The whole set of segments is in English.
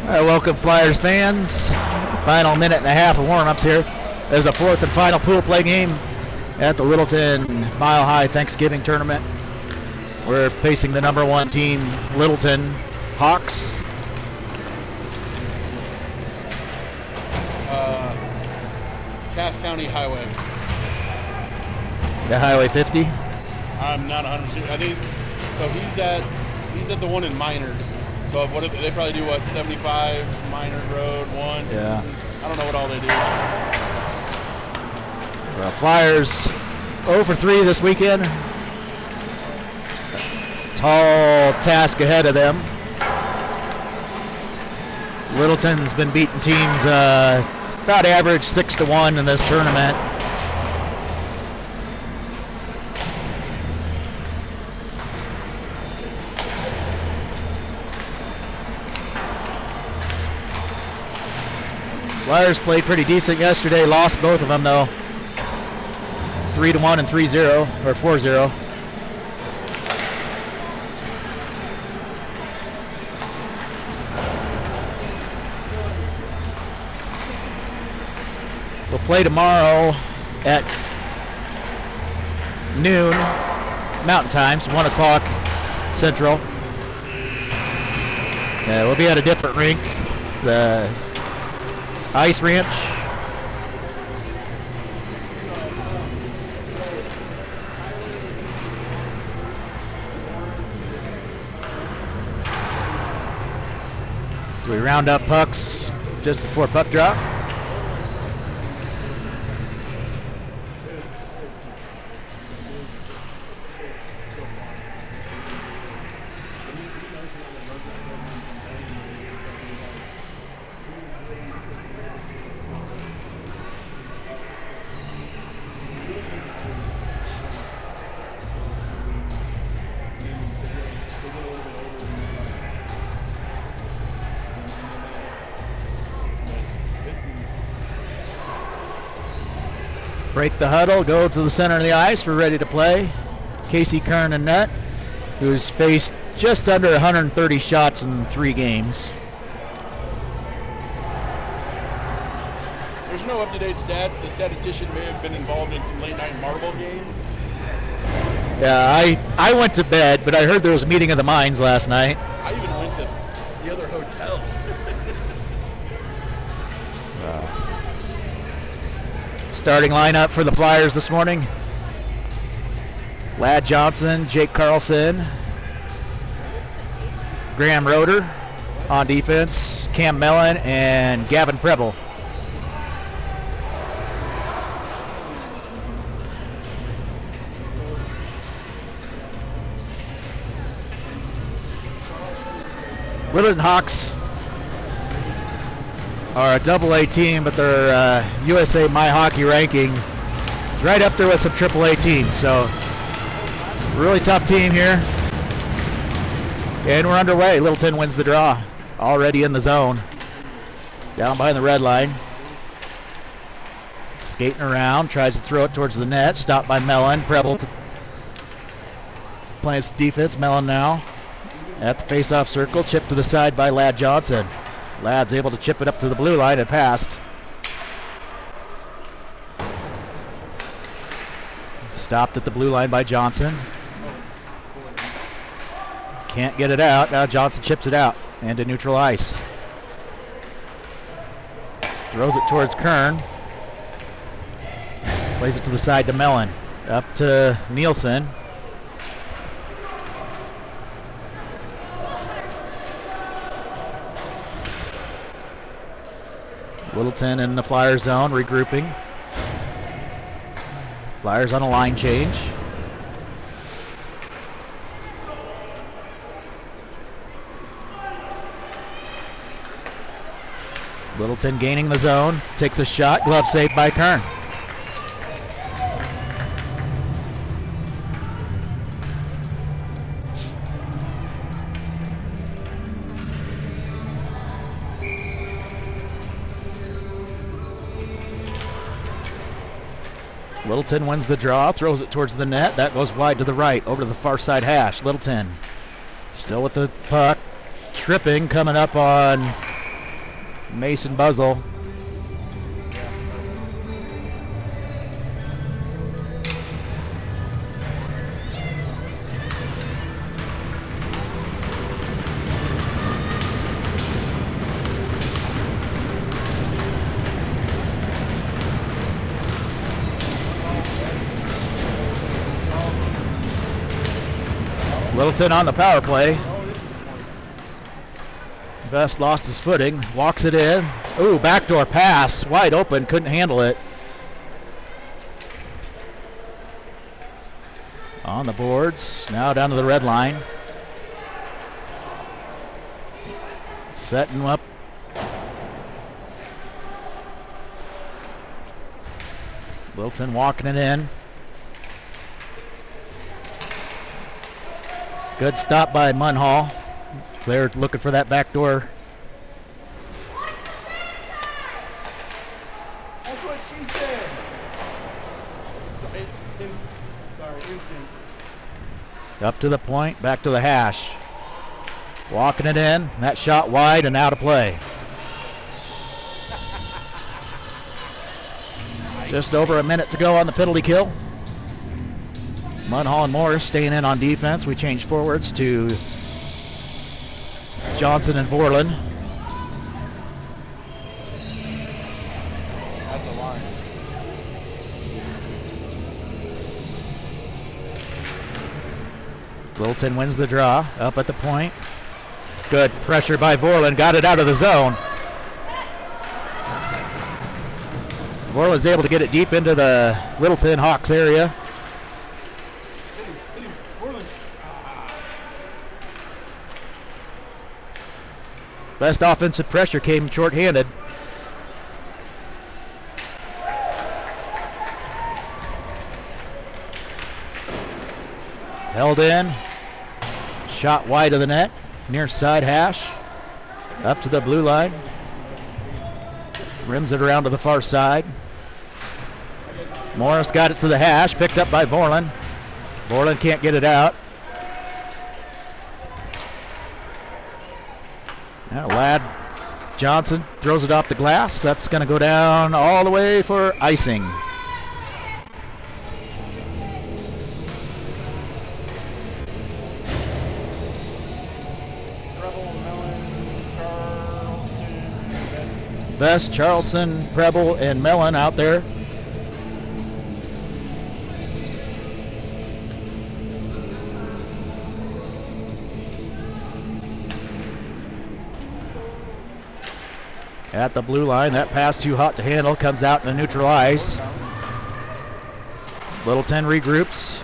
All right, welcome Flyers fans. Final minute and a half of warm-ups here. There's a fourth and final pool play game at the Littleton Mile High Thanksgiving Tournament. We're facing the number one team, Littleton Hawks. Cass County Highway. The Highway 50? I'm not 100%. I think so. He's at the one in Minard. So what they probably do? What 75 Minard Road 1? Yeah. I don't know what all they do. Well, Flyers 0 for 3 this weekend. Tall task ahead of them. Littleton's been beating teams about average 6-1 in this tournament. Flyers played pretty decent yesterday, lost both of them though. 3-1 and 3-0, or 4-0. We'll play tomorrow at noon Mountain Time, so 1 o'clock Central. We'll be at a different rink, the Ice Ranch. So we round up pucks just before puck drop. Break the huddle, go to the center of the ice. We're ready to play. Casey Kern in net, who's faced just under 130 shots in 3 games. There's no up-to-date stats. The statistician may have been involved in some late-night marble games. Yeah, I went to bed, but I heard there was a meeting of the minds last night. I even went to the other hotel. Starting lineup for the Flyers this morning: Ladd Johnson, Jake Carlson, Graham Roeder on defense, Cam Mellon, and Gavin Preble. Littleton Hawks are a AA team, but their USA My Hockey ranking is right up there with some AAA teams. So, really tough team here. And we're underway. Littleton wins the draw. Already in the zone. Down behind the red line. Skating around, tries to throw it towards the net. Stopped by Mellon. Preble playing some defense. Mellon now at the face-off circle. Chipped to the side by Ladd Johnson. Ladd's able to chip it up to the blue line and passed. Stopped at the blue line by Johnson. Can't get it out. Now Johnson chips it out and to neutral ice. Throws it towards Kern. Plays it to the side to Mellon. Up to Nielsen. Littleton in the Flyer zone, regrouping. Flyers on a line change. Littleton gaining the zone, takes a shot, glove saved by Kern. Littleton wins the draw, throws it towards the net. That goes wide to the right, over to the far side hash. Littleton still with the puck. Tripping, coming up on Mason Buzzle. Littleton on the power play. Vest lost his footing, walks it in. Ooh, backdoor pass, wide open, couldn't handle it. On the boards, now down to the red line. Setting up. Littleton walking it in. Good stop by Munhall. So they're looking for that back door. That's what she said. Up to the point, back to the hash. Walking it in. That shot wide and out of play. Just over a minute to go on the penalty kill. Munhall and Morris staying in on defense. We change forwards to Johnson and Vorlin. That's a line. Littleton wins the draw, up at the point. Good pressure by Vorlin, got it out of the zone. Vorlin's able to get it deep into the Littleton Hawks area. Best offensive pressure came short-handed. Held in. Shot wide of the net. Near side hash. Up to the blue line. Rims it around to the far side. Morris got it to the hash. Picked up by Vorlin. Vorlin can't get it out. Now, Lad Johnson throws it off the glass. That's going to go down all the way for icing. Vest, Charleston, Preble, and Mellon out there. At the blue line, that pass too hot to handle, comes out in the neutral ice. Littleton regroups.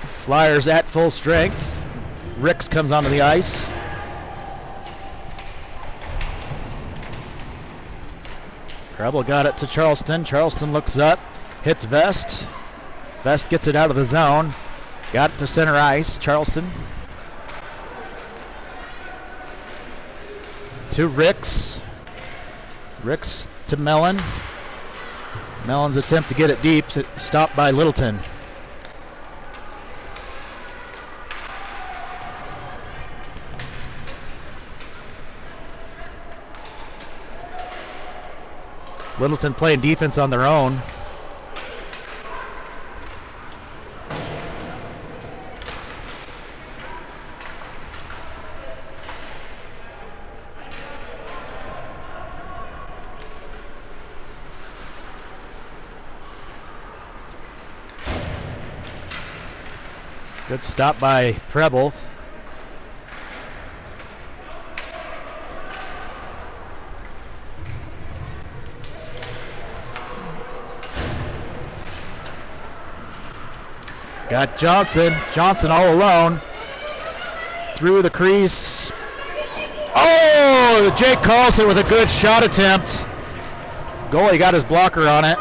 Flyers at full strength. Ricks comes onto the ice. Preble got it to Charleston. Charleston looks up, hits Vest. Vest gets it out of the zone. Got it to center ice. Charleston. To Ricks. Ricks to Mellon. Mellon's attempt to get it deep, stopped by Littleton. Littleton playing defense on their own. Good stop by Preble. Got Johnson. Johnson all alone. Through the crease. Oh, Jake Carlson with a good shot attempt. Goalie got his blocker on it.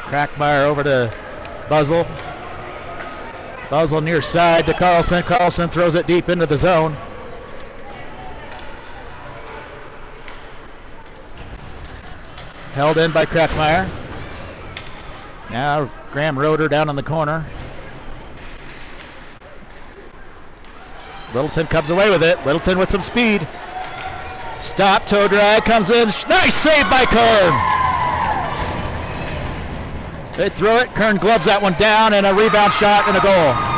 Crackmeyer over to Buzzle. Buzzle near side to Carlson. Carlson throws it deep into the zone. Held in by Crackmeyer. Now Graham Roeder down in the corner. Littleton comes away with it. Littleton with some speed. Stop, toe drag, comes in. Nice save by Kern. They throw it. Kern gloves that one down, and a rebound shot and a goal.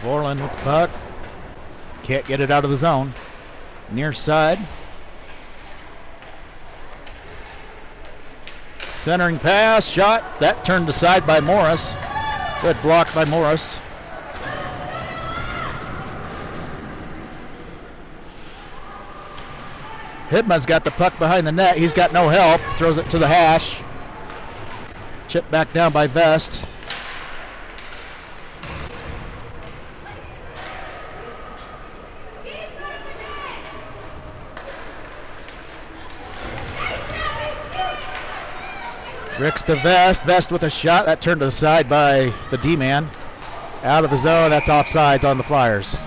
Borland with the puck. Can't get it out of the zone. Near side. Centering pass, shot. That turned aside by Morris. Good block by Morris. Hibma's got the puck behind the net. He's got no help. Throws it to the hash. Chipped back down by Vest. Ricks to Vest. Vest with a shot. That turned to the side by the D-man. Out of the zone. That's offsides on the Flyers.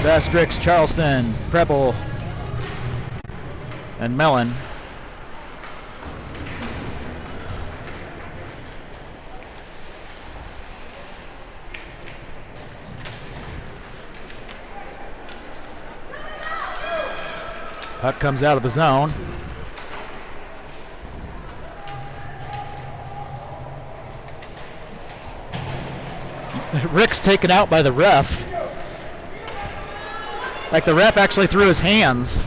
Vest, Ricks, Charleston, Preble, and Mellon. Puck comes out of the zone. Rick's taken out by the ref. Like the ref actually threw his hands.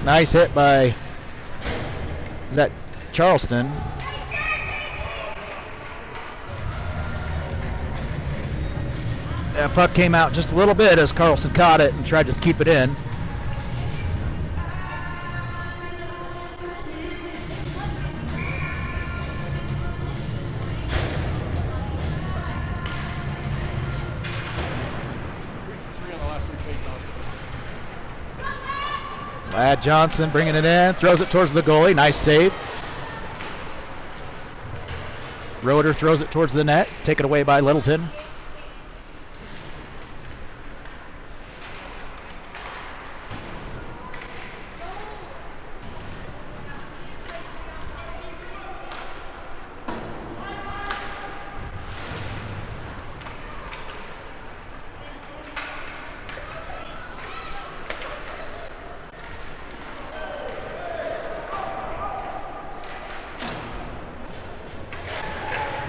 Nice hit by, is that Charleston? That puck came out just a little bit as Carlson caught it and tried to keep it in. Ladd Johnson bringing it in, throws it towards the goalie. Nice save. Roeder throws it towards the net, taken away by Littleton.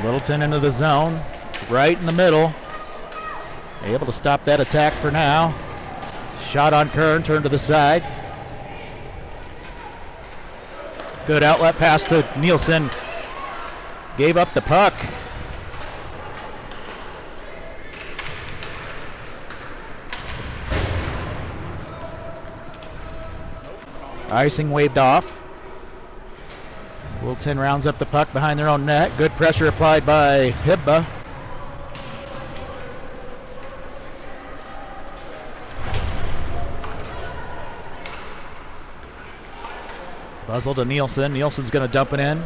Littleton into the zone, right in the middle. Able to stop that attack for now. Shot on Kern, turned to the side. Good outlet pass to Nielsen. Gave up the puck. Icing waved off. Littleton rounds up the puck behind their own net. Good pressure applied by Hibba. Buzzle to Nielsen. Nielsen's going to dump it in.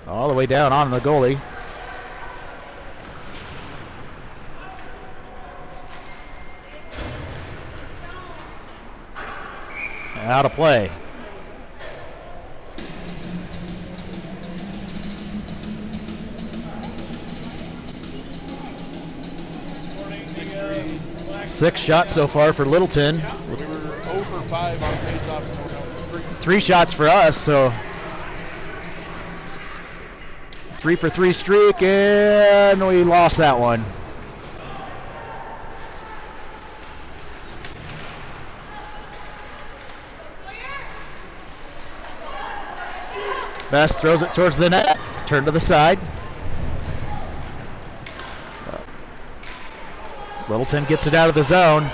All the way down on the goalie. Out of play. 6 shots so far for Littleton. We were 0 for 5 on face-offs. 3 shots for us, so 3 for 3 streak, and we lost that one. Best throws it towards the net, turn to the side. Littleton gets it out of the zone.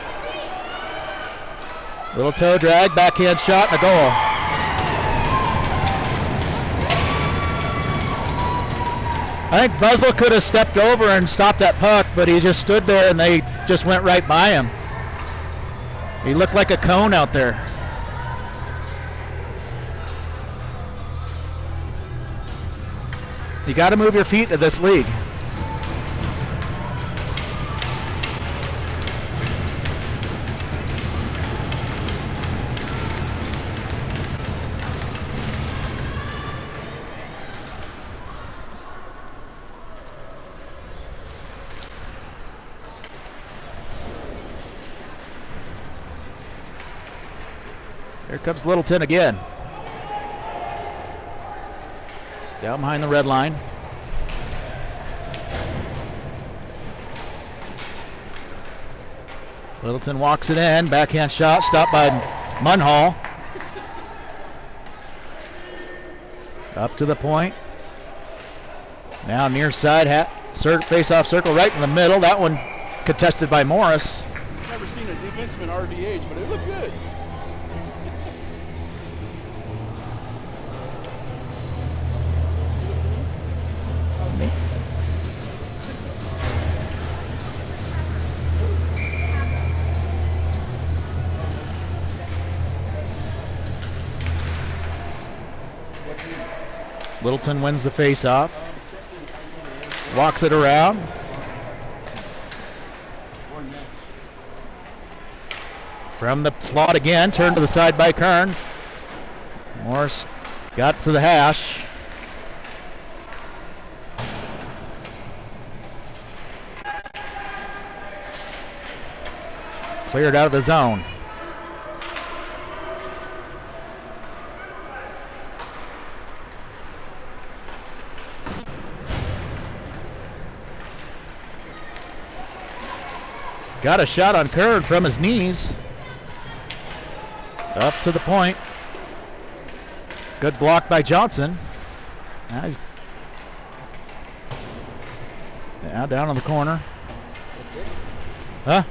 Little toe drag, backhand shot, and a goal. I think Buzzell could have stepped over and stopped that puck, but he just stood there and they just went right by him. He looked like a cone out there. You got to move your feet to this league. Here comes Littleton again. Down behind the red line. Littleton walks it in. Backhand shot stopped by Munhall. Up to the point. Now near side. Face-off circle right in the middle. That one contested by Morris. Never seen a defenseman RVH, but it looked good. Littleton wins the face-off. Walks it around. From the slot again, turned to the side by Kern. Morris got to the hash. Cleared out of the zone. Got a shot on Kern from his knees. Up to the point. Good block by Johnson. Now down in the corner. Huh?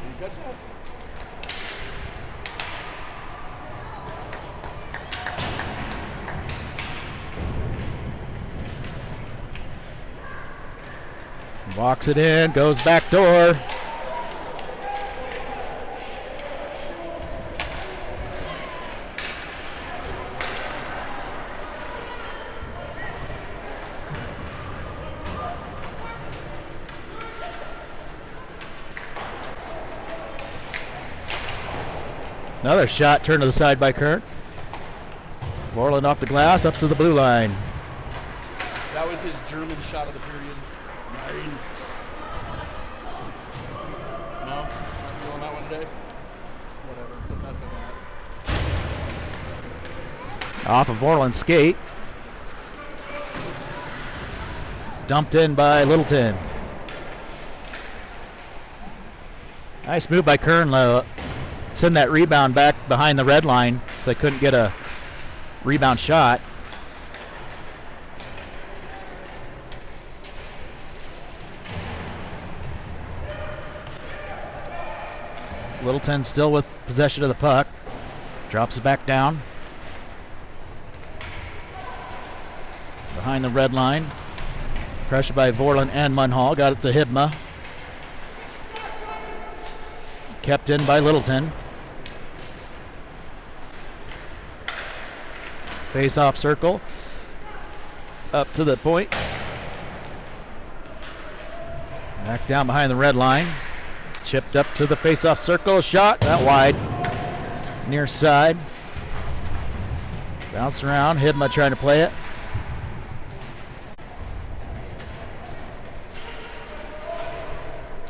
Walks it in, goes back door. Another shot turned to the side by Kurt. Borland off the glass, up to the blue line. That was his German shot of the period. No? Not feeling that one today? Whatever. It's a mess of that. Off of Borland's skate. Dumped in by Littleton. Nice move by Kern. Send that rebound back behind the red line so they couldn't get a rebound shot. Littleton still with possession of the puck. Drops it back down. Behind the red line. Pressure by Vorland and Munhall. Got it to Hibma. Kept in by Littleton. Face-off circle. Up to the point. Back down behind the red line. Chipped up to the face-off circle. Shot. That wide. Near side. Bounced around. Hibma trying to play it.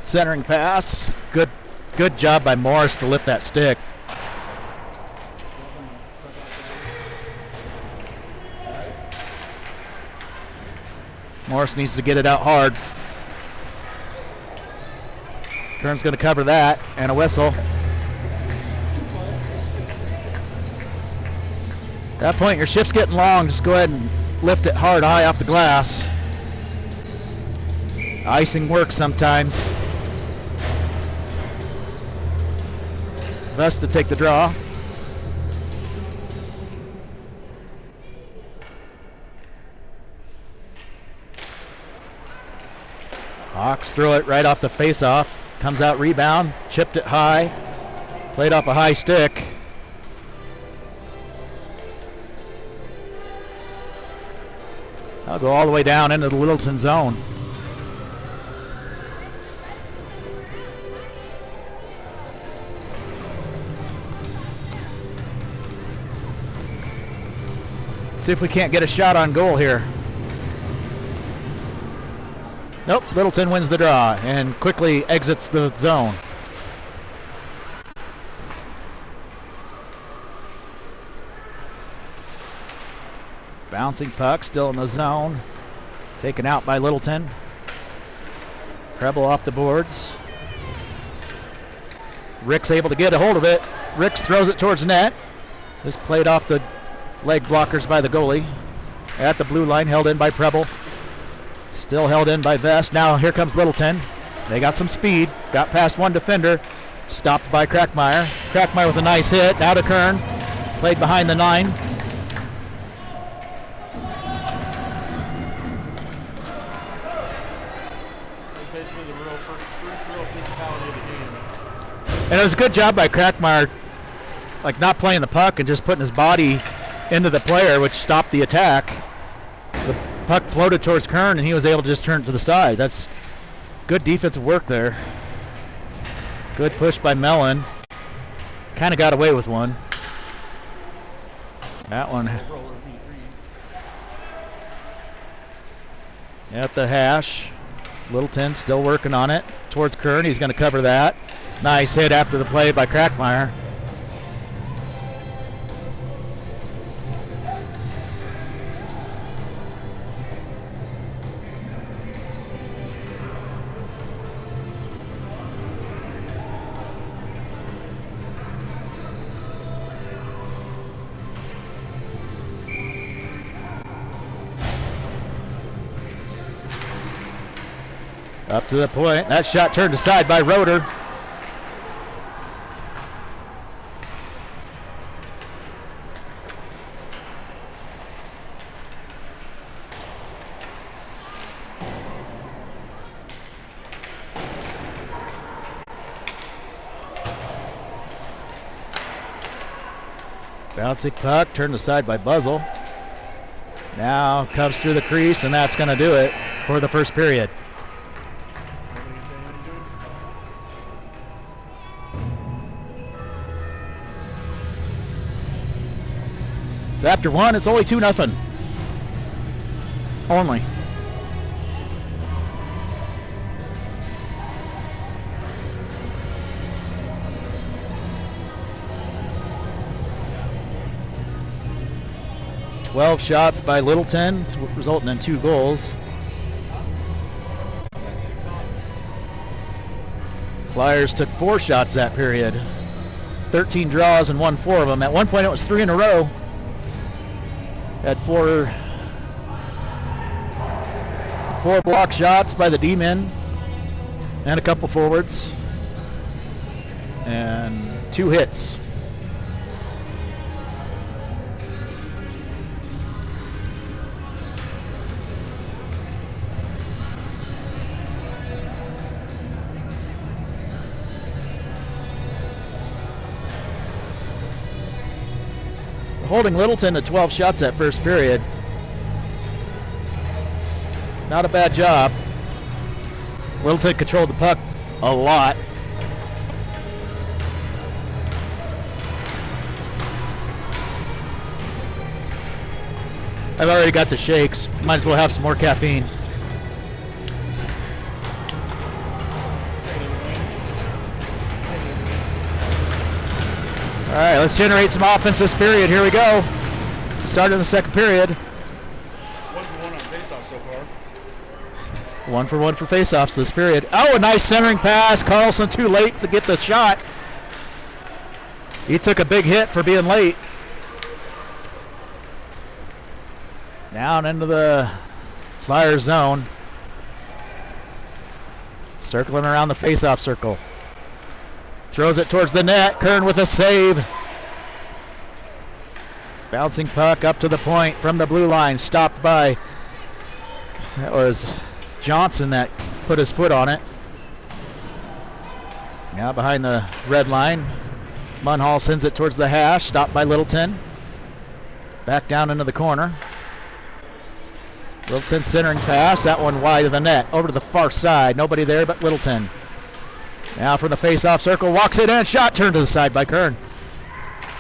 Centering pass. Good Good job by Morris to lift that stick. Morris needs to get it out hard. Kern's going to cover that, and a whistle. At that point, your shift's getting long. Just go ahead and lift it hard, high off the glass. Icing works sometimes. Best to take the draw. Hawks throw it right off the face-off. Comes out rebound, chipped it high, played off a high stick. I'll go all the way down into the Littleton zone. See if we can't get a shot on goal here. Nope, Littleton wins the draw and quickly exits the zone. Bouncing puck, still in the zone. Taken out by Littleton. Treble off the boards. Rick's able to get a hold of it. Ricks throws it towards net. This played off the leg blockers by the goalie. At the blue line, held in by Preble. Still held in by Vest. Now here comes Littleton. They got some speed. Got past one defender. Stopped by Crackmeyer. Crackmeyer with a nice hit. Now to Kern. Played behind the 9. Basically the first real physicality of the game. And it was a good job by Crackmeyer, like not playing the puck and just putting his body into the player, which stopped the attack. The puck floated towards Kern, and he was able to just turn it to the side. That's good defensive work there. Good push by Mellon. Kind of got away with one. That one at the hash. Littleton still working on it. Towards Kern, he's going to cover that. Nice hit after the play by Crackmeyer. Up to the point. That shot turned aside by Roeder. Bouncing puck turned aside by Buzzle. Now comes through the crease, and that's going to do it for the first period. So after one, it's only 2-0. Only. "12 shots by Littleton, resulting in 2 goals. Flyers took 4 shots that period. 13 draws and won 4 of them. At one point, it was 3 in a row. Had 4 block shots by the D-men and a couple forwards. And 2 hits. Holding Littleton to 12 shots that first period. Not a bad job. Littleton controlled the puck a lot. I've already got the shakes. Might as well have some more caffeine. All right, let's generate some offense this period. Here we go. Start of the second period. 1 for 1 on faceoff so far. 1 for 1 for faceoffs this period. Oh, a nice centering pass. Carlson too late to get the shot. He took a big hit for being late. Down into the Flyer zone. Circling around the faceoff circle. Throws it towards the net. Kern with a save. Bouncing puck up to the point from the blue line. Stopped by, that was Johnson that put his foot on it. Now behind the red line. Munhall sends it towards the hash. Stopped by Littleton. Back down into the corner. Littleton centering pass. That one wide of the net. Over to the far side. Nobody there but Littleton. Now from the face-off circle. Walks it in. Shot turned to the side by Kern.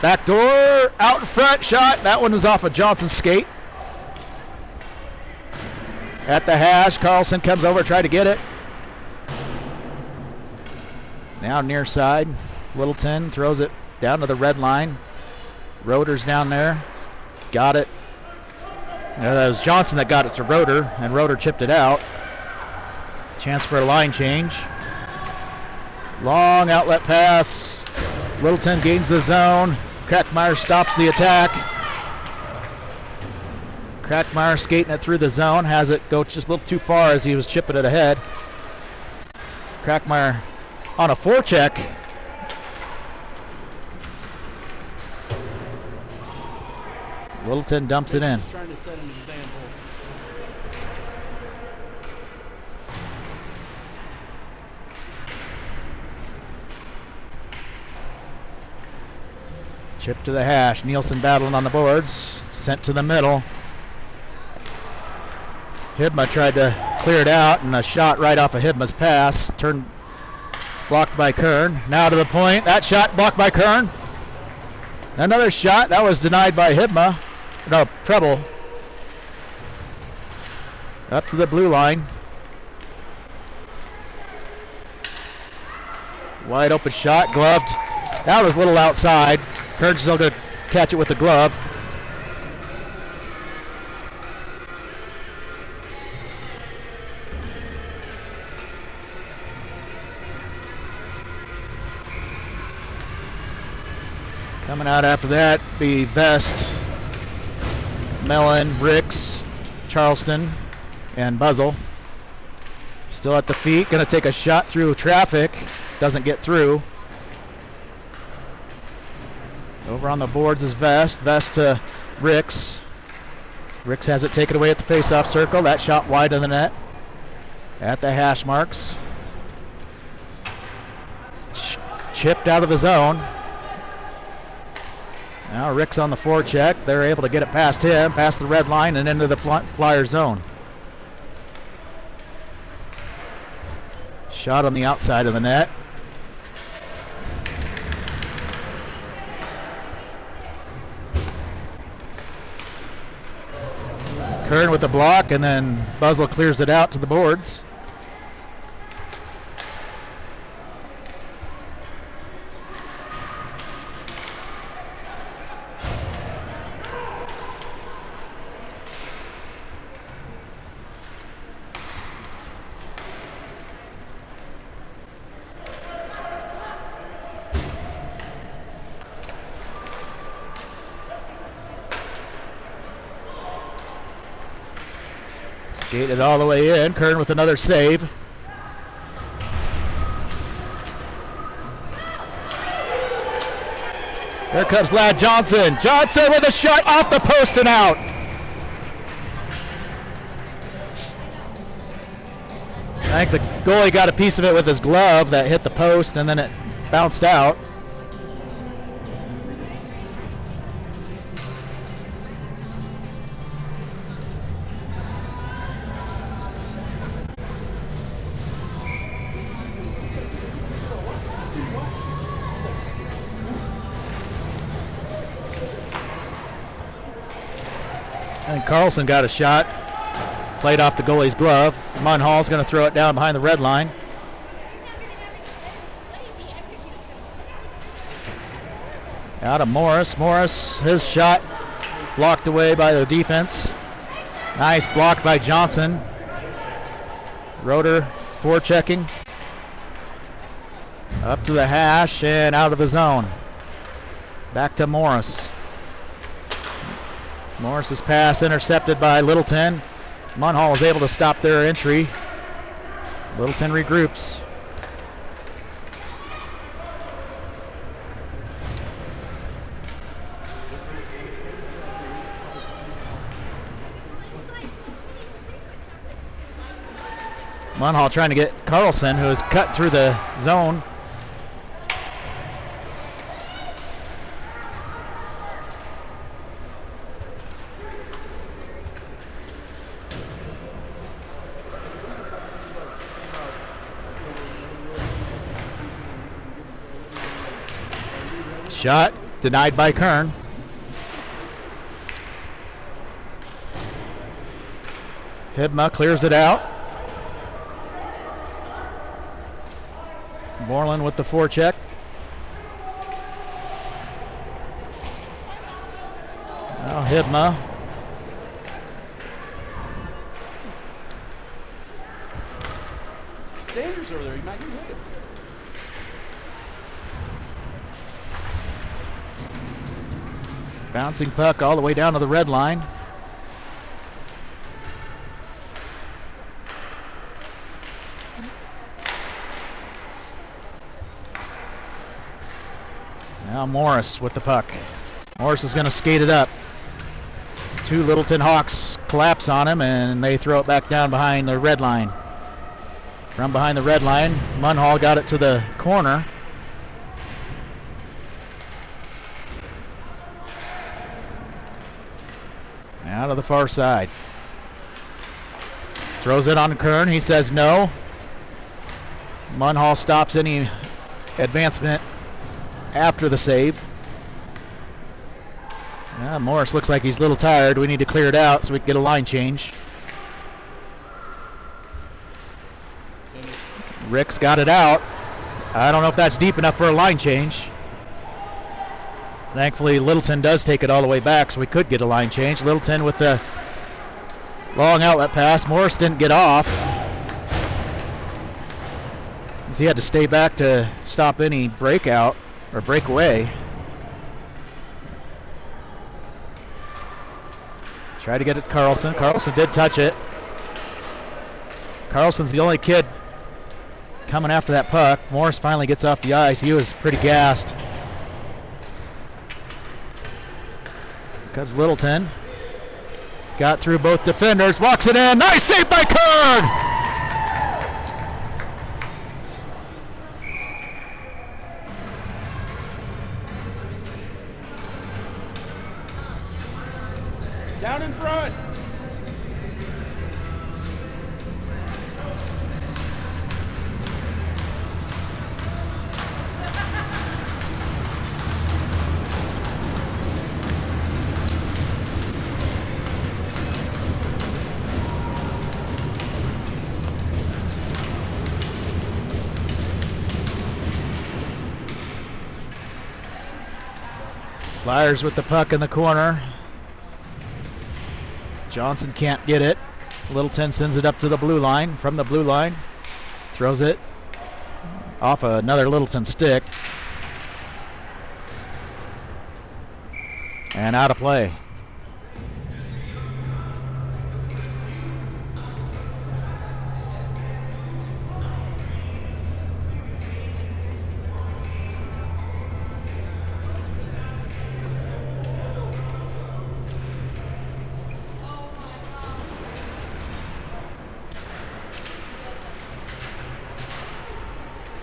Back door. Out in front. Shot. That one was off of Johnson's skate. At the hash. Carlson comes over. Try to get it. Now near side. Littleton throws it down to the red line. Roeder's down there. Got it. That was Johnson that got it to Roeder, and Roeder chipped it out. Chance for a line change. Long outlet pass. Littleton gains the zone. Crackmeyer stops the attack. Crackmeyer skating it through the zone. Has it go just a little too far as he was chipping it ahead. Crackmeyer on a forecheck. Littleton dumps it in. Trying to set an example. Chip to the hash. Nielsen battling on the boards. Sent to the middle. Hibma tried to clear it out, and a shot right off of Hibma's pass. Turned, blocked by Kern. Now to the point. That shot blocked by Kern. Another shot. That was denied by Hibma. No, Preble. Up to the blue line. Wide open shot, gloved. That was a little outside. Kern's still going to catch it with the glove. Coming out after that, be Vest, Mellon, Ricks, Charleston, and Buzzle. Still at the feet, going to take a shot through traffic. Doesn't get through. Over on the boards is Vest. Vest to Ricks. Ricks has it taken away at the face-off circle. That shot wide of the net. At the hash marks. Chipped out of the zone. Now Ricks on the forecheck. They're able to get it past him, past the red line, and into the Flyer zone. Shot on the outside of the net. Kern with the block, and then Buzzle clears it out to the boards. Skated all the way in. Kern with another save. Here comes Ladd Johnson. Johnson with a shot off the post and out. I think the goalie got a piece of it with his glove that hit the post, and then it bounced out. And Carlson got a shot. Played off the goalie's glove. Munhall's going to throw it down behind the red line. Out of Morris. Morris, his shot blocked away by the defense. Nice block by Johnson. Roeder forechecking. Up to the hash and out of the zone. Back to Morris. Morris's pass intercepted by Littleton. Munhall is able to stop their entry. Littleton regroups. Munhall trying to get Carlson, who is cut through the zone. Shot denied by Kern. Hibma clears it out. Borland with the forecheck. Now Hibma. Dangerous over there. You might get hit. Bouncing puck all the way down to the red line. Now Morris with the puck. Morris is going to skate it up. Two Littleton Hawks collapse on him, and they throw it back down behind the red line. From behind the red line, Munhall got it to the corner. Out of the far side. Throws it on Kern. He says no. Munhall stops any advancement after the save. Morris looks like he's a little tired. We need to clear it out so we can get a line change. Rick's got it out. I don't know if that's deep enough for a line change. Thankfully, Littleton does take it all the way back, so we could get a line change. Littleton with the long outlet pass. Morris didn't get off, as he had to stay back to stop any breakout or breakaway. Tried to get it to Carlson. Carlson did touch it. Carlson's the only kid coming after that puck. Morris finally gets off the ice. He was pretty gassed. Comes Littleton. Got through both defenders. Walks it in. Nice save by Kern! Down in front. Flyers with the puck in the corner. Johnson can't get it. Littleton sends it up to the blue line. From the blue line, throws it off another Littleton stick. And out of play.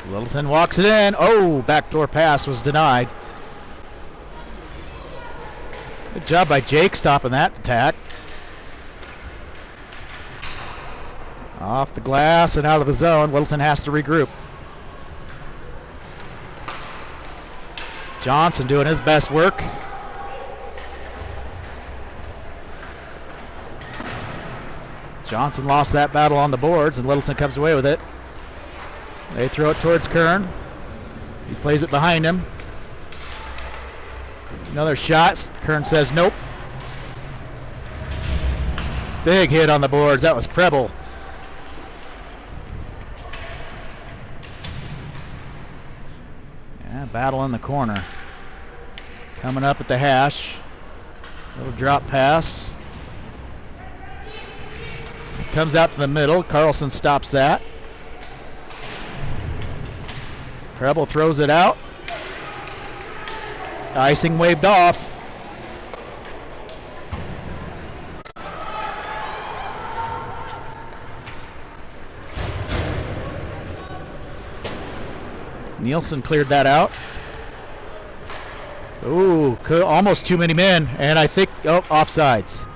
Littleton walks it in. Oh, backdoor pass was denied. Good job by Jake stopping that attack. Off the glass and out of the zone. Littleton has to regroup. Johnson doing his best work. Johnson lost that battle on the boards, and Littleton comes away with it. They throw it towards Kern. He plays it behind him. Another shot. Kern says nope. Big hit on the boards. That was Preble. Yeah, battle in the corner. Coming up at the hash. Little drop pass. Comes out to the middle. Carlson stops that. Preble throws it out. Icing waved off. Nielsen cleared that out. Ooh, almost too many men, and I think, offsides.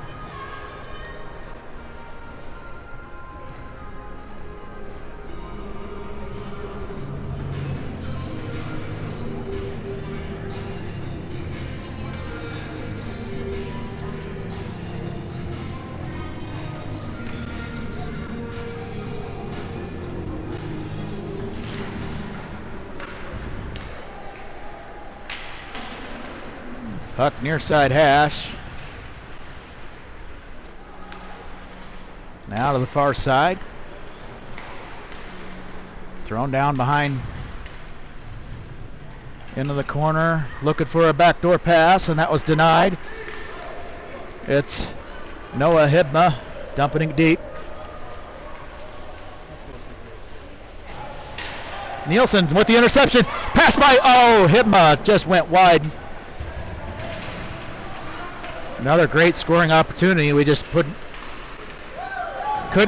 Puck near side hash. Now to the far side. Thrown down behind. Into the corner. Looking for a backdoor pass, and that was denied. It's Noah Hibma dumping it deep. Nielsen with the interception. Pass by. Oh, Hibma just went wide. Another great scoring opportunity. We just couldn't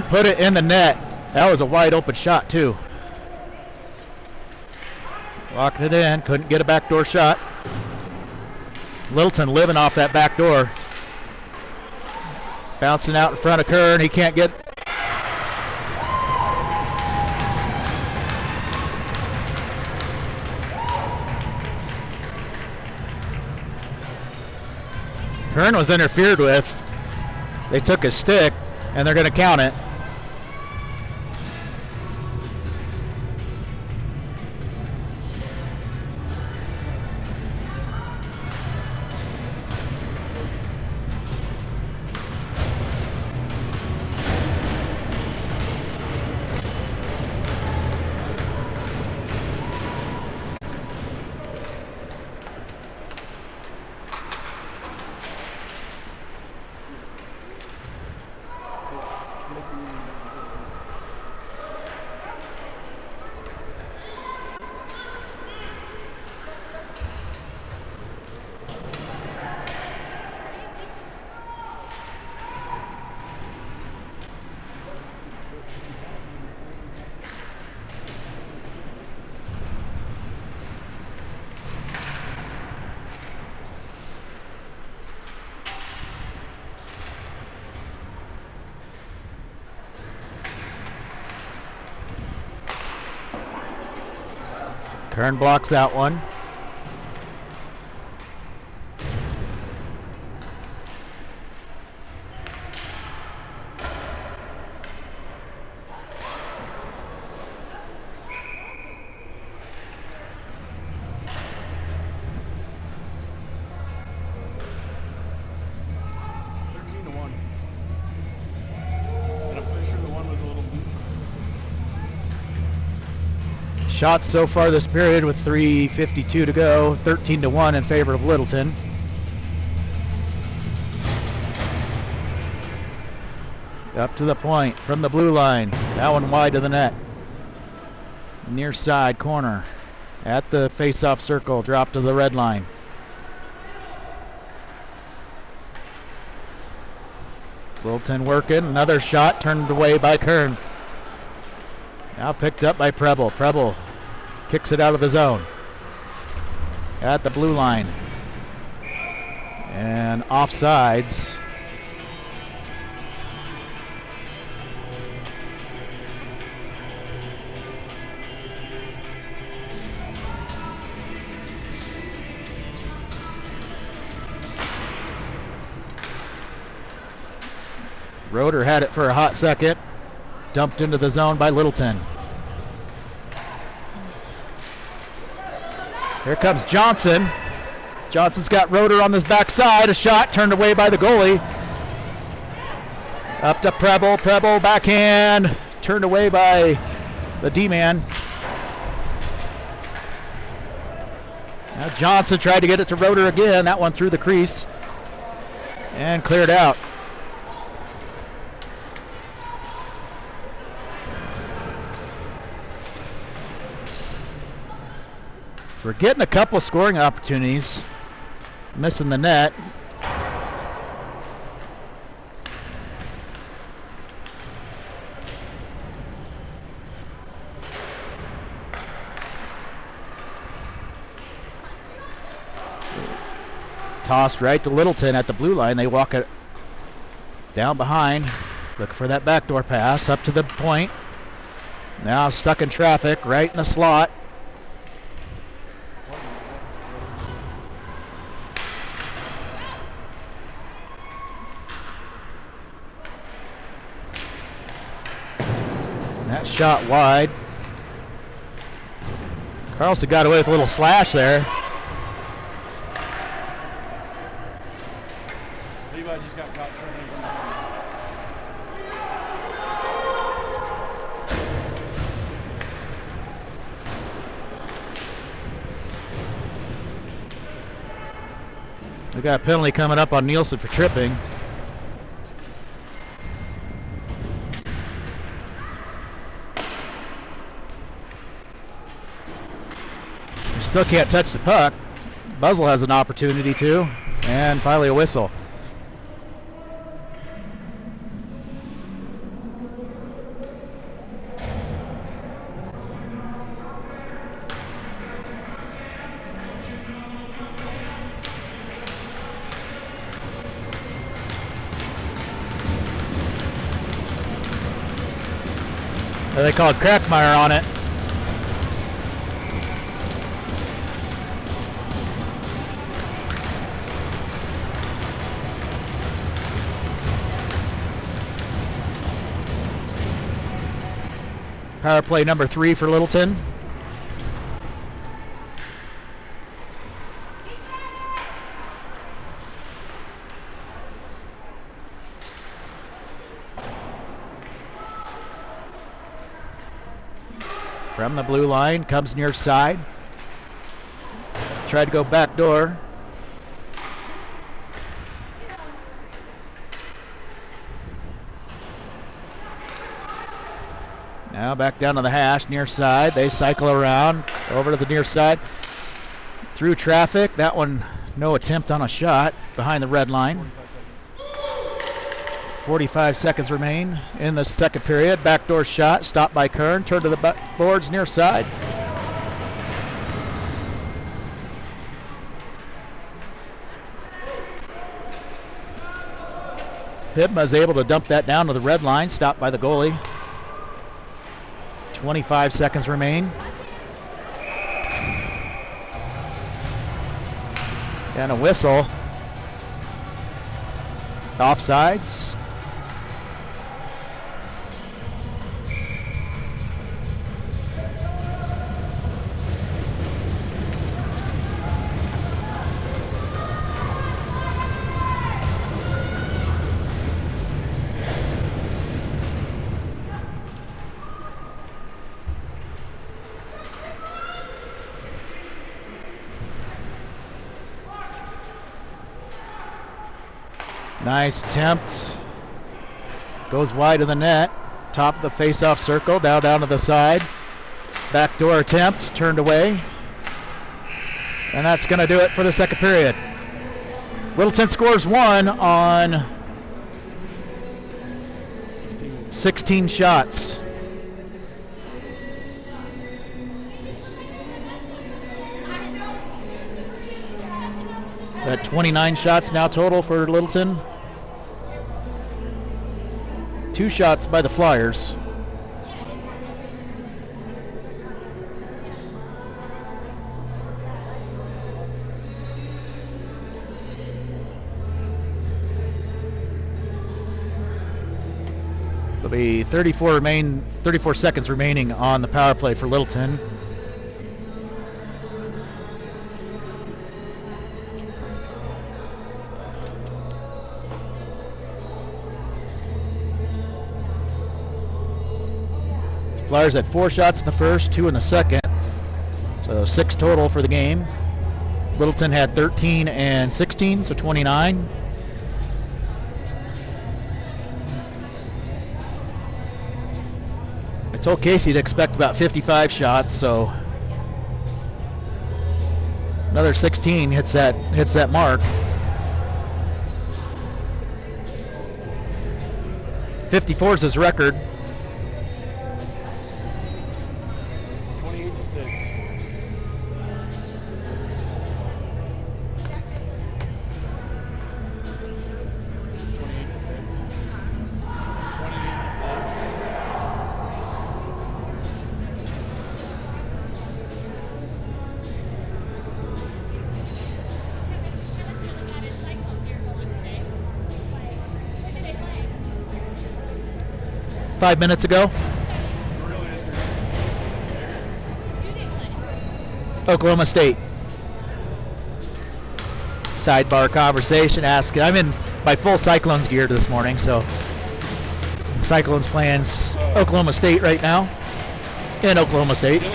put it in the net. That was a wide open shot too. Locking it in. Couldn't get a backdoor shot. Littleton living off that back door. Bouncing out in front of Kern. He can't get. Kern was interfered with. They took his stick, and they're going to count it. Kern blocks that one. Shots so far this period with 3:52 to go, 13-1 in favor of Littleton. Up to the point from the blue line. That one wide to the net. Near side corner. At the face-off circle, drop to the red line. Littleton working, another shot turned away by Kern. Now picked up by Preble. Preble kicks it out of the zone. At the blue line. And offsides. Roeder had it for a hot second. Dumped into the zone by Littleton. Here comes Johnson. Johnson's got Roeder on this backside. A shot turned away by the goalie. Up to Preble. Preble backhand. Turned away by the D-man. Now Johnson tried to get it to Roeder again. That one through the crease. And cleared out. So we're getting a couple of scoring opportunities. Missing the net. Tossed right to Littleton at the blue line. They walk it down behind. Look for that backdoor pass up to the point. Now stuck in traffic right in the slot. And that shot wide. Carlson got away with a little slash there. Just got caught turning from behind. We got a penalty coming up on Nielsen for tripping. We still can't touch the puck. Buzzle has an opportunity to, and finally a whistle. They called Crackmeyer on it. Power play number 3 for Littleton. From the blue line, comes near side. Tried to go back door. Now back down to the hash, near side. They cycle around, over to the near side. Through traffic, that one, no attempt on a shot, behind the red line. 45 seconds remain in the second period. Backdoor shot, stopped by Kern, turned to the boards near side. Hibma is able to dump that down to the red line, stopped by the goalie. 25 seconds remain. And a whistle. Offsides. Nice attempt. Goes wide of the net. Top of the face-off circle. Now down to the side. Backdoor attempt. Turned away. And that's going to do it for the second period. Littleton scores 1 on 16 shots. That 29 shots now total for Littleton. 2 shots by the Flyers. So it'll be 34 seconds remaining on the power play for Littleton. Flyers had 4 shots in the first, 2 in the second. So 6 total for the game. Littleton had 13 and 16, so 29. I told Casey to expect about 55 shots, so another 16 hits that mark. 54 is his record. 28-6. Five minutes ago. Oklahoma State. Sidebar conversation asking. I'm in my full Cyclones gear this morning, so Cyclones playing Oklahoma State right now. In Oklahoma State. And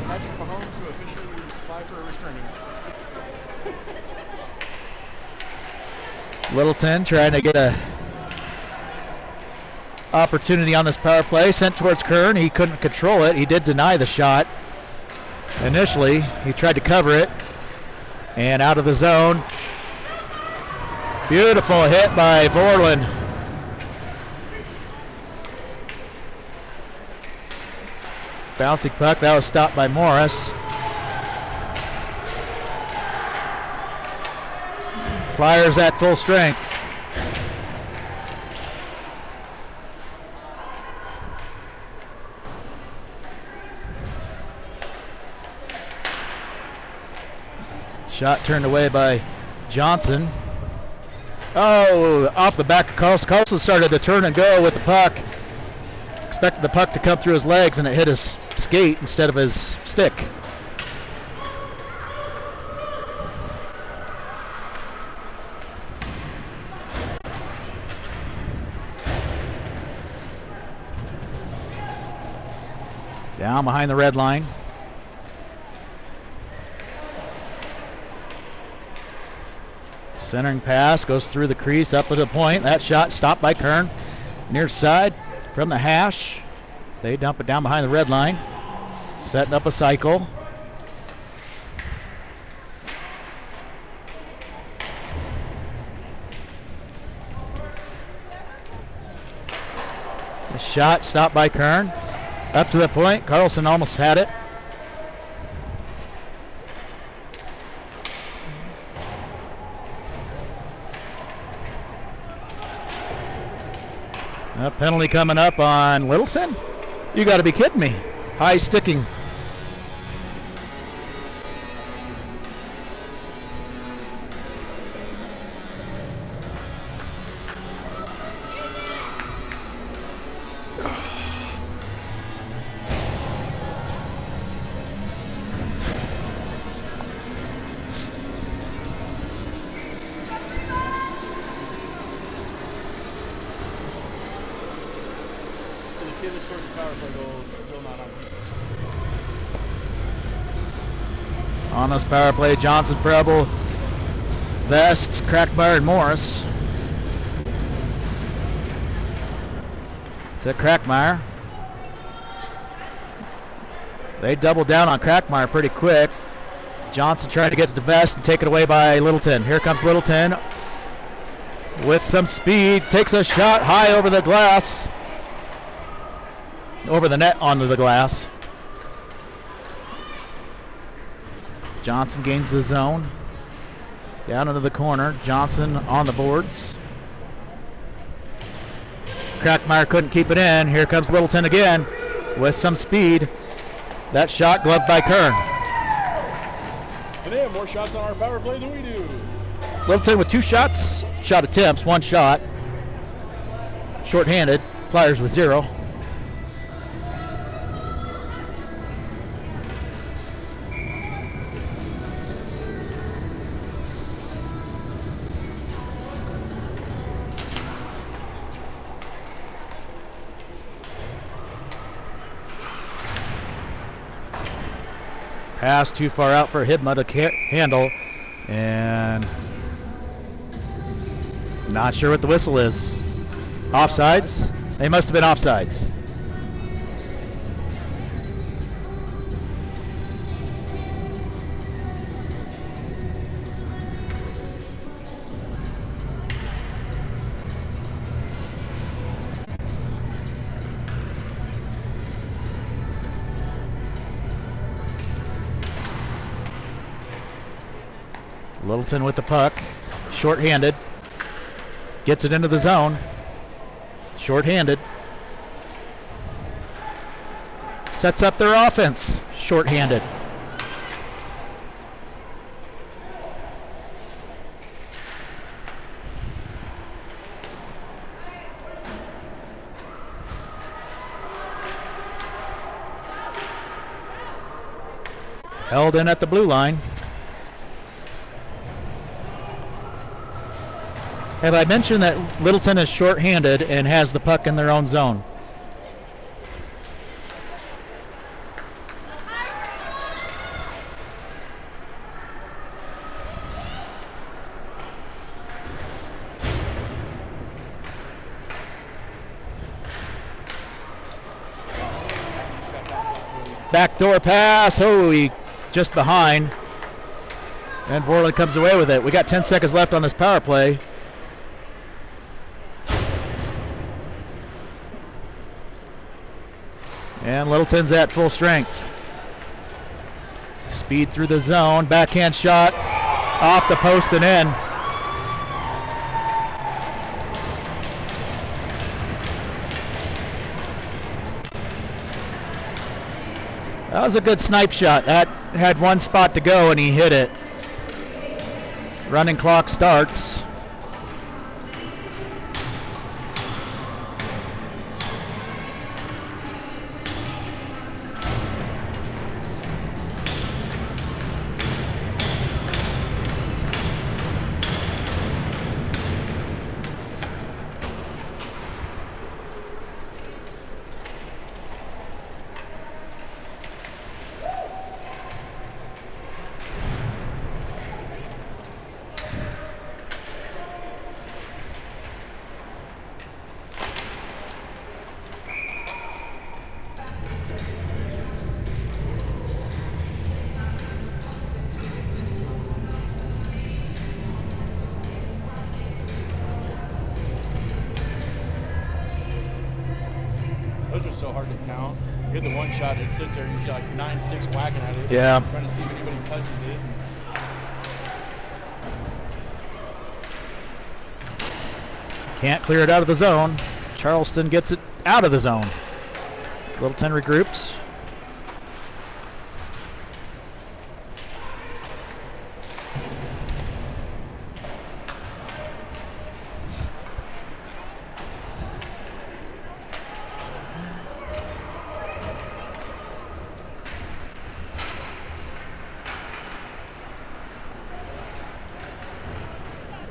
Patrick Mahomes to officially apply for a restraining order. Littleton trying to get a opportunity on this power play. Sent towards Kern. He couldn't control it. He did deny the shot. Initially, he tried to cover it. And out of the zone. Beautiful hit by Borland. Bouncing puck. That was stopped by Morris. Flyers at full strength. Shot turned away by Johnson. Oh, off the back of Carlson. Carlson started to turn and go with the puck. Expected the puck to come through his legs, and it hit his skate instead of his stick. Down behind the red line. Centering pass goes through the crease up to the point. That shot stopped by Kern. Near side from the hash. They dump it down behind the red line. Setting up a cycle. The shot stopped by Kern. Up to the point. Carlson almost had it. A penalty coming up on Littleton? You got to be kidding me. High sticking. On this power play, Johnson, Preble, Vest, Crackmeyer, and Morris. To Crackmeyer. They double down on Crackmeyer pretty quick. Johnson trying to get to the Vest and take it away by Littleton. Here comes Littleton with some speed. Takes a shot high over the glass. Over the net onto the glass. Johnson gains the zone. Down into the corner. Johnson on the boards. Crackmeyer couldn't keep it in. Here comes Littleton again with some speed. That shot gloved by Kern. And they have more shots on our power play than we do. Littleton with 2 shots. Shot attempts, 1 shot. Short-handed. Flyers with 0. Pass too far out for Hidma to handle. And not sure what the whistle is. Offsides? They must have been offsides. Littleton with the puck, short-handed, gets it into the zone, short-handed, sets up their offense, short-handed. Held in at the blue line. Have I mentioned that Littleton is short-handed and has the puck in their own zone? Backdoor pass. Oh, he just behind. And Borland comes away with it. We got 10 seconds left on this power play. And Littleton's at full strength. Speed through the zone. Backhand shot off the post and in. That was a good snipe shot. That had one spot to go and he hit it. Running clock starts. Those are so hard to count. You get the one shot, it sits there, and you got like 9 sticks whacking at it. Yeah. Trying to see if anybody touches it. Can't clear it out of the zone. Charleston gets it out of the zone. Littleton regroups.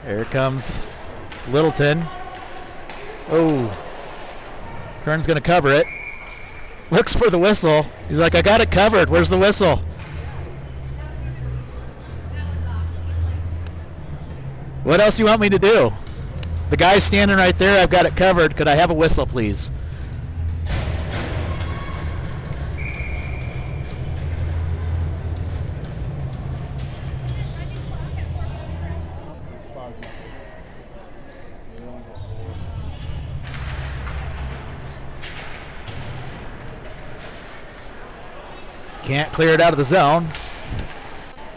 Here comes Littleton. Oh, Kern's gonna cover it. Looks for the whistle. He's like, I got it covered. Where's the whistle? What else do you want me to do? The guy's standing right there. I've got it covered. Could I have a whistle, please? Can't clear it out of the zone.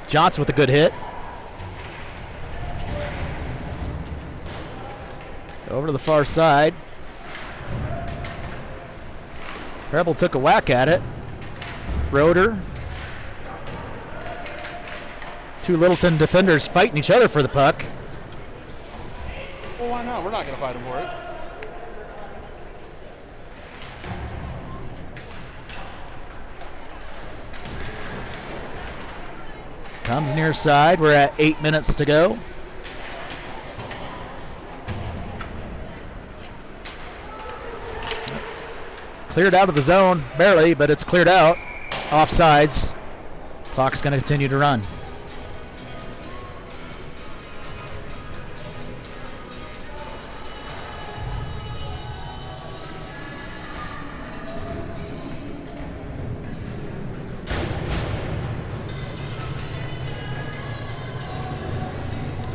Johnson with a good hit. Over to the far side. Rebel took a whack at it. Roeder. Two Littleton defenders fighting each other for the puck. Well, why not? We're not going to fight him for it. Comes near side. We're at 8 minutes to go. Cleared out of the zone, barely, but it's cleared out. Offsides. Clock's going to continue to run.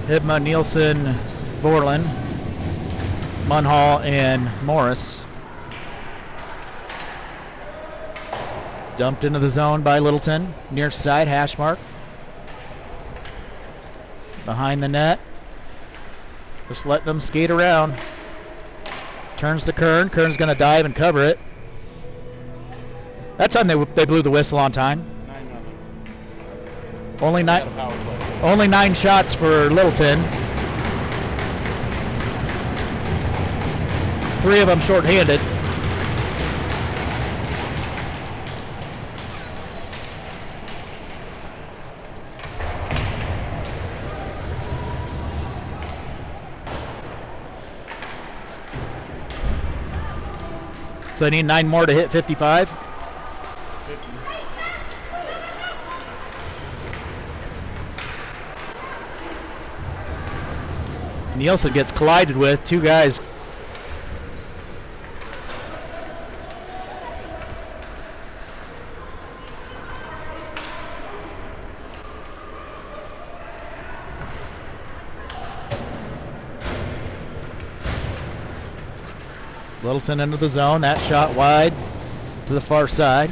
Hibma, Nielsen, Borland, Munhall, and Morris. Dumped into the zone by Littleton. Near side, hash mark. Behind the net. Just letting them skate around. Turns to Kern. Kern's going to dive and cover it. That time they blew the whistle on time. 9-0. Only 9 shots for Littleton. 3 of them shorthanded. So they need 9 more to hit 55. Nielsen gets collided with. 2 guys. Littleton into the zone. That shot wide to the far side.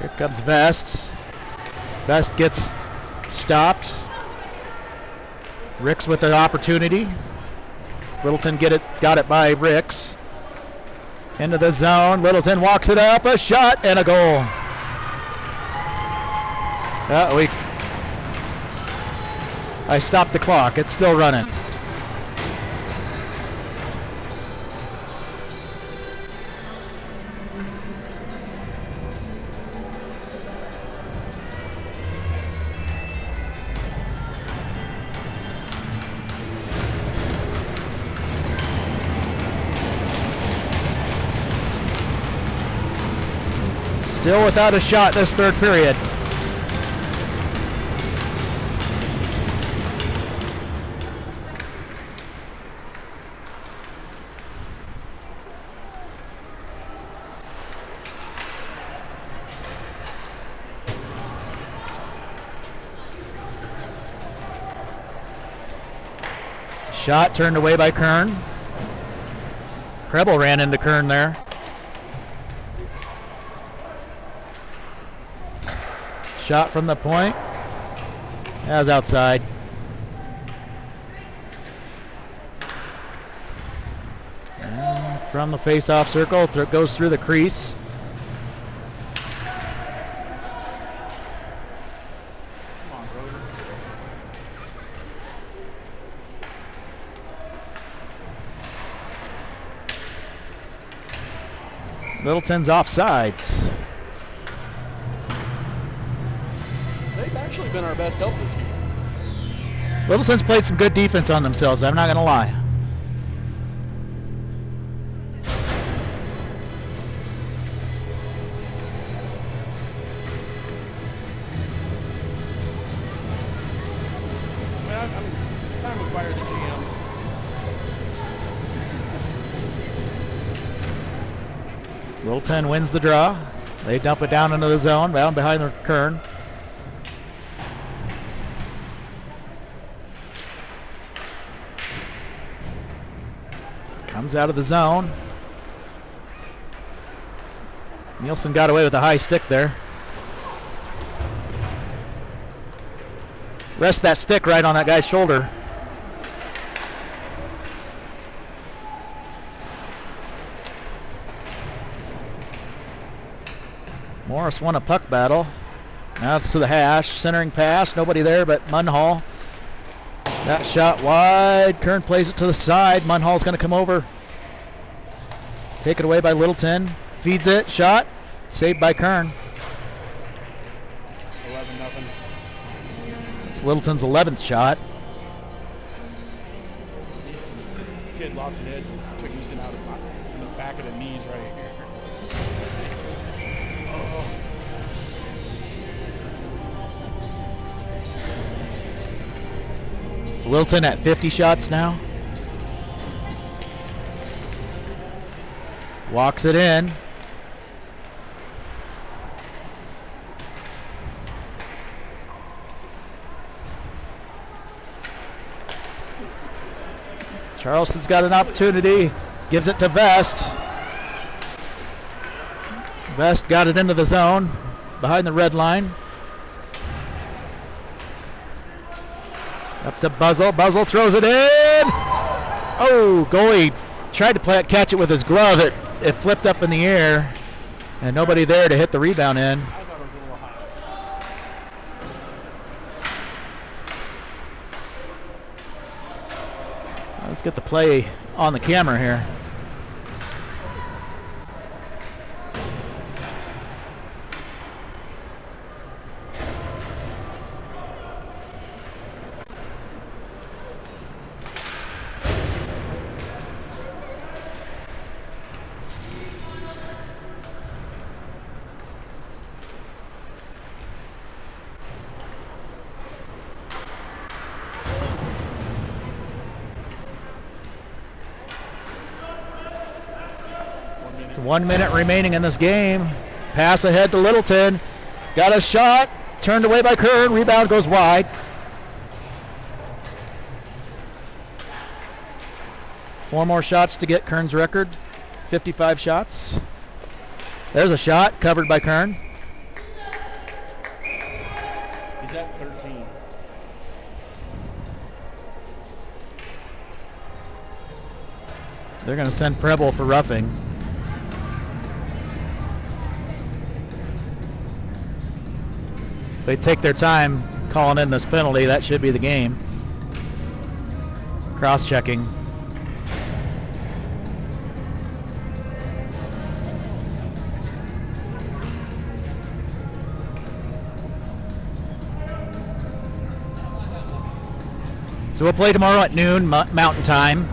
Here comes Vest. Vest gets stopped. Ricks with an opportunity. Littleton got it by Ricks. Into the zone. Littleton walks it up. A shot and a goal. I stopped the clock. It's still running. Still without a shot this third period. Shot turned away by Kern. Preble ran into Kern there. Shot from the point. That was outside. And from the face-off circle, goes through the crease. Littleton's offsides. They've actually been our best help this game. Littleton's played some good defense on themselves, I'm not going to lie. I'm kind of fire the GM. Littleton wins the draw. They dump it down into the zone, down behind the Kern. Comes out of the zone. Nielsen got away with a high stick there. Rest that stick right on that guy's shoulder. Morris won a puck battle. Now it's to the hash. Centering pass. Nobody there but Munhall. That shot wide. Kern plays it to the side. Munhall's going to come over. Take it away by Littleton. Feeds it. Shot. Saved by Kern. 11-0. It's Littleton's 11th shot. This kid lost an edge and took Easton out in the back of the knees right here. Oh. It's Littleton at 50 shots now. Walks it in. Charleston's got an opportunity. Gives it to Vest. Vest got it into the zone behind the red line. Up to Buzzle. Buzzle throws it in. Oh, goalie tried to catch it with his glove. It flipped up in the air, and nobody there to hit the rebound in. I thought it was a little high. Let's get the play on the camera here. One minute remaining in this game. Pass ahead to Littleton. Got a shot. Turned away by Kern. Rebound goes wide. Four more shots to get Kern's record. 55 shots. There's a shot covered by Kern. He's at 13. They're going to send Preble for roughing. They take their time calling in this penalty. That should be the game. Cross-checking. So we'll play tomorrow at noon Mountain Time.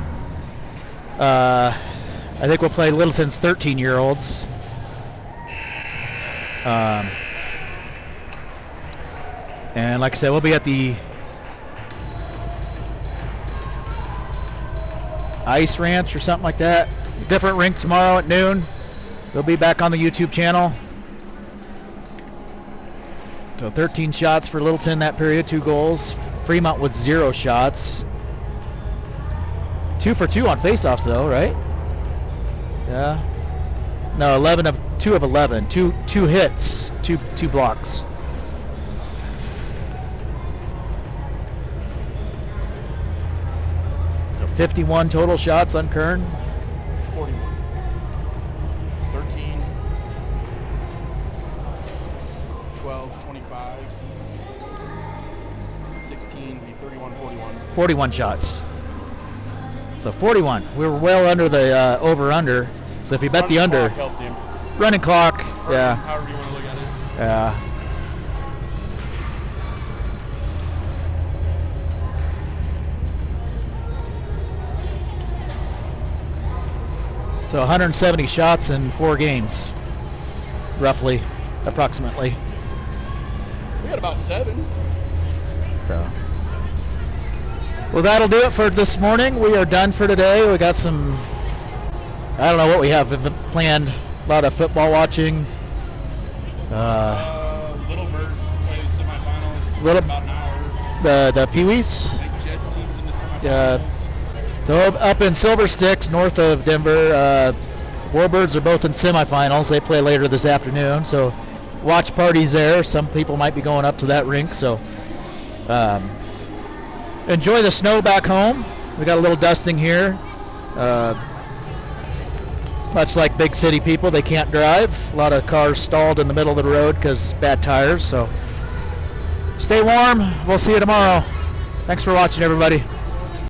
I think we'll play Littleton's 13-year-olds. And like I said, we'll be at the Ice Ranch or something like that. Different rink tomorrow at noon. They'll be back on the YouTube channel. So 13 shots for Littleton that period, 2 goals. Fremont with 0 shots. 2 for 2 on faceoffs though, right? Yeah. No, 2 of 11. Two hits, two blocks. So 51 total shots on Kern. 41. 13. 12, 25. 16, 31, 41. 41 shots. So 41. We were well under the over-under. So if you bet the under, helped him. Running clock, yeah. However you want to look at it. Yeah. So 170 shots in 4 games, roughly, approximately. We got about 7. So, well, that'll do it for this morning. We are done for today. We got some, I don't know what we have planned. A lot of football watching. Little Birds plays semifinals. About an hour. The Pee-wees. Big Jets teams in the semifinals. So up in Silver Sticks, north of Denver, Warbirds are both in semifinals. They play later this afternoon. So watch parties there. Some people might be going up to that rink. So enjoy the snow back home. We got a little dusting here. Much like big city people, they can't drive. A lot of cars stalled in the middle of the road because bad tires. So stay warm. We'll see you tomorrow. Thanks for watching, everybody.